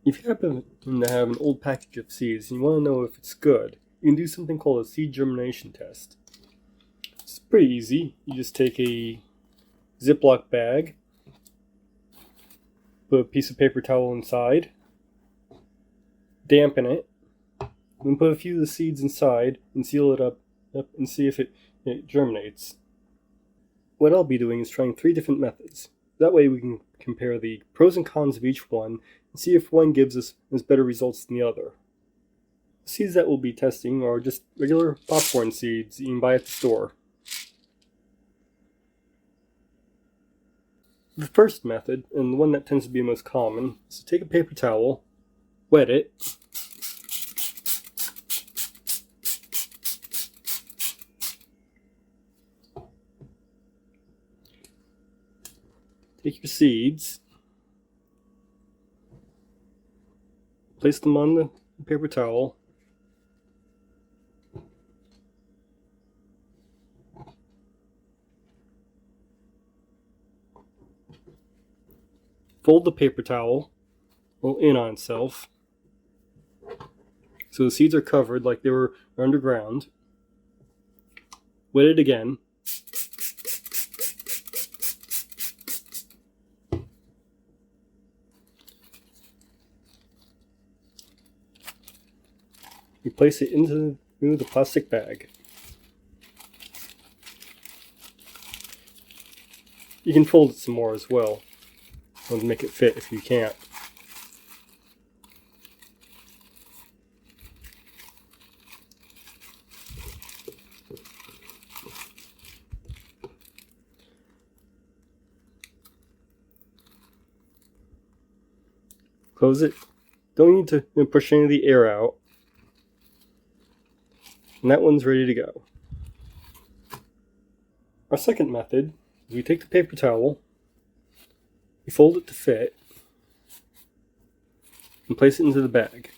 If you happen to have an old package of seeds and you want to know if it's good, you can do something called a seed germination test. It's pretty easy. You just take a Ziploc bag, put a piece of paper towel inside, dampen it, then put a few of the seeds inside and seal it up and see if it germinates. What I'll be doing is trying 3 different methods. That way we can compare the pros and cons of each one and see if one gives us better results than the other. The seeds that we'll be testing are just regular popcorn seeds you can buy at the store. The first method, and the one that tends to be the most common, is to take a paper towel, wet it, take your seeds, place them on the paper towel, fold the paper towel in on itself so the seeds are covered like they were underground. Wet it again. You place it into the plastic bag. You can fold it some more as well, to make it fit if you can't. Close it. Don't need to push any of the air out. And that one's ready to go. Our second method is we take the paper towel, we fold it to fit, and place it into the bag.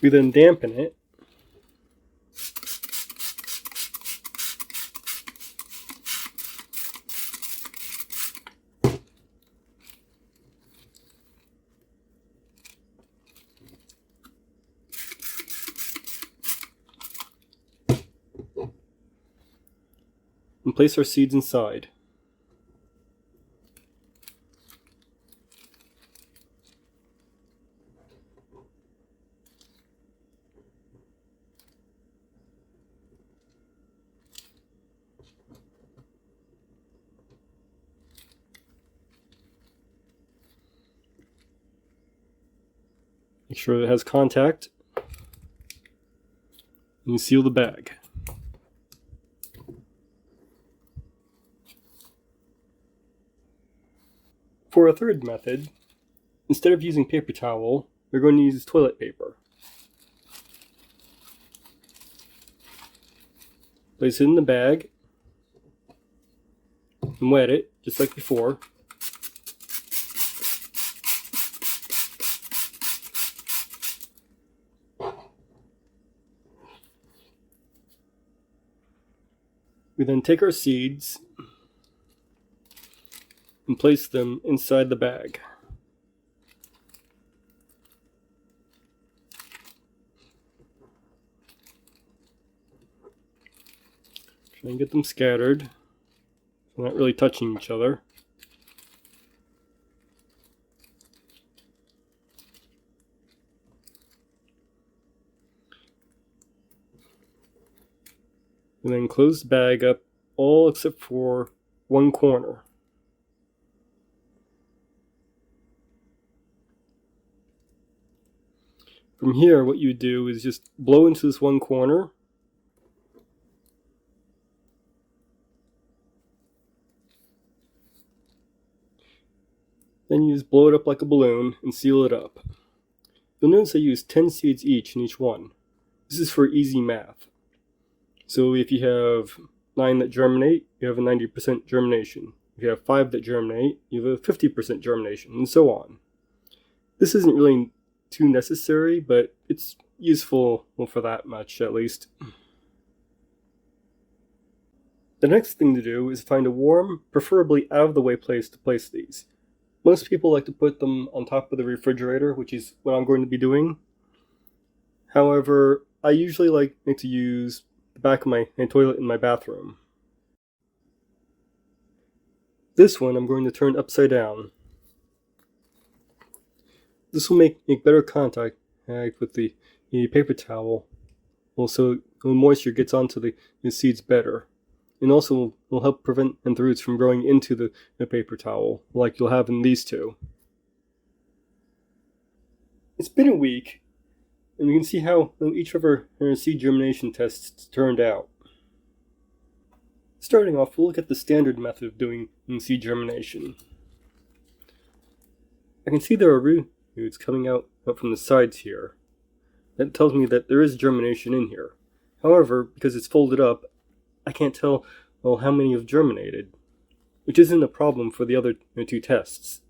We then dampen it. And place our seeds inside. Make sure it has contact, and you seal the bag. For a third method, instead of using paper towel, we're going to use toilet paper. Place it in the bag and wet it, just like before. We then take our seeds and place them inside the bag. Try and get them scattered, so they're not really touching each other. And then close the bag up, all except for one corner. From here, what you do is just blow into this one corner. Then you just blow it up like a balloon and seal it up. You'll notice I use 10 seeds each in each one. This is for easy math. So if you have 9 that germinate, you have a 90% germination. If you have 5 that germinate, you have a 50% germination, and so on. This isn't really too necessary, but it's useful, well, for that much at least. The next thing to do is find a warm, preferably out of the way place to place these. Most people like to put them on top of the refrigerator, which is what I'm going to be doing. However, I usually like to use the back of my toilet in my bathroom. This one I'm going to turn upside down. This will make better contact with the paper towel, also the moisture gets onto the seeds better, and also will help prevent the roots from growing into the paper towel, like you'll have in these two. It's been a week, and we can see how each of our seed germination tests turned out. Starting off, we'll look at the standard method of doing seed germination. I can see there are roots coming out from the sides here. That tells me that there is germination in here. However, because it's folded up, I can't tell how many have germinated, which isn't a problem for the other two tests.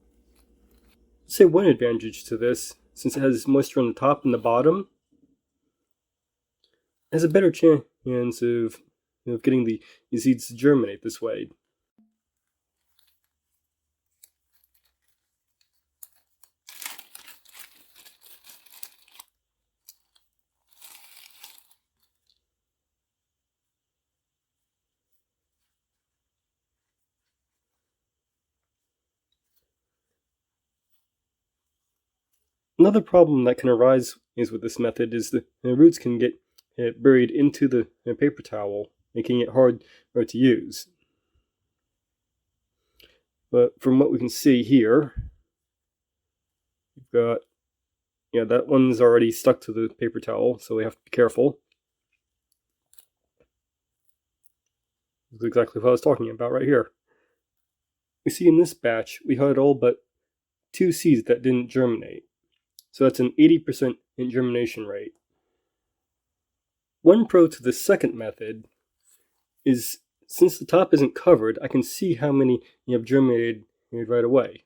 I'd say one advantage to this, since it has moisture on the top and the bottom, it has a better chance of getting the seeds to germinate this way. Another problem that can arise with this method is the roots can get buried into the paper towel, making it hard to use. But from what we can see here, we've got, that one's already stuck to the paper towel, so we have to be careful. This is exactly what I was talking about right here. We see in this batch, we had all but 2 seeds that didn't germinate. So that's an 80% germination rate. One pro to the second method is, since the top isn't covered, I can see how many have germinated right away.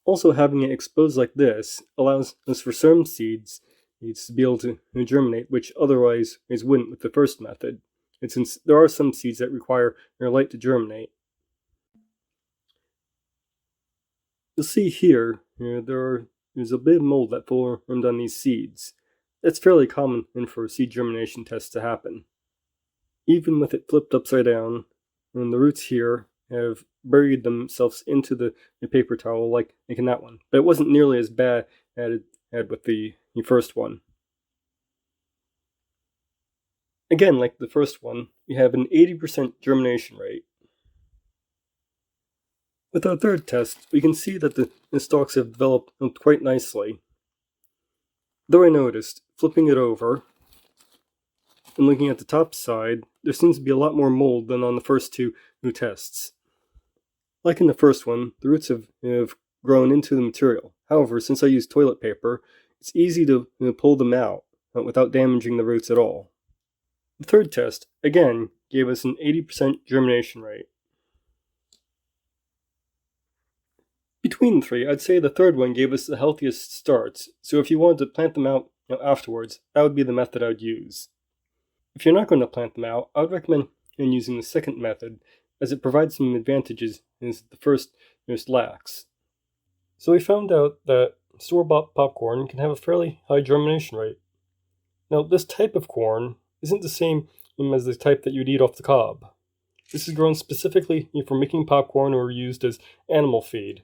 Also, having it exposed like this allows us for some seeds to be able to germinate, which otherwise wouldn't with the first method. And since there are some seeds that require light to germinate. You'll see here, there's a bit of mold that formed on these seeds. That's fairly common for seed germination tests to happen. Even with it flipped upside down, and the roots here have buried themselves into the paper towel like in that one. But it wasn't nearly as bad as with the first one. Again, like the first one, we have an 80% germination rate. With our third test, we can see that the stalks have developed quite nicely. Though I noticed, flipping it over and looking at the top side, there seems to be a lot more mold than on the first two tests. Like in the first one, the roots have grown into the material. However, since I use toilet paper, it's easy to pull them out without damaging the roots at all. The third test, again, gave us an 80% germination rate. Between the three, I'd say the third one gave us the healthiest starts, so if you wanted to plant them out afterwards, that would be the method I would use. If you're not going to plant them out, I would recommend using the second method, as it provides some advantages as the first lacks. So we found out that store-bought popcorn can have a fairly high germination rate. Now, this type of corn isn't the same as the type that you'd eat off the cob. This is grown specifically for making popcorn or used as animal feed.